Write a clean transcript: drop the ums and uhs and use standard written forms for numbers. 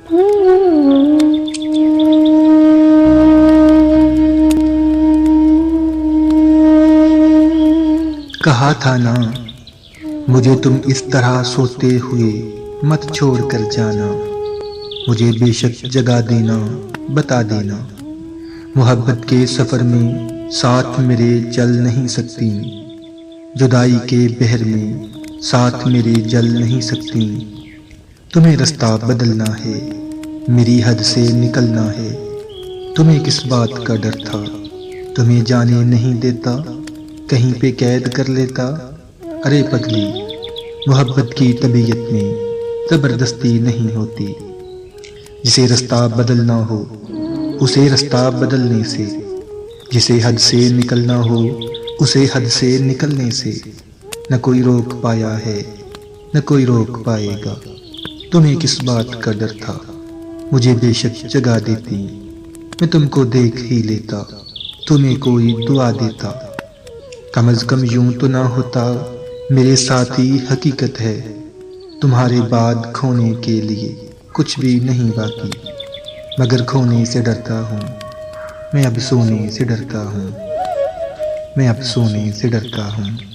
कहा था ना मुझे तुम इस तरह सोते हुए मत छोड़ कर जाना। मुझे बेशक जगा देना, बता देना। मोहब्बत के सफर में साथ मेरे चल नहीं सकती। जुदाई के बहर में साथ मेरे जल नहीं सकती। तुम्हें रास्ता बदलना है, मेरी हद से निकलना है। तुम्हें किस बात का डर था, तुम्हें जाने नहीं देता, कहीं पे कैद कर लेता। अरे पगली, मोहब्बत की तबीयत में जबरदस्ती नहीं होती। जिसे रास्ता बदलना हो उसे रास्ता बदलने से, जिसे हद से निकलना हो उसे हद से निकलने से न कोई रोक पाया है, न कोई रोक पाएगा। तुम्हें किस बात का डर था, मुझे बेशक जगा देती। मैं तुमको देख ही लेता, तुम्हें कोई दुआ देता। कम अज कम यूं तो ना होता, मेरे साथी हकीकत है। तुम्हारे बाद खोने के लिए कुछ भी नहीं बाकी। मगर खोने से डरता हूँ, मैं अब सोने से डरता हूँ। मैं अब सोने से डरता हूँ।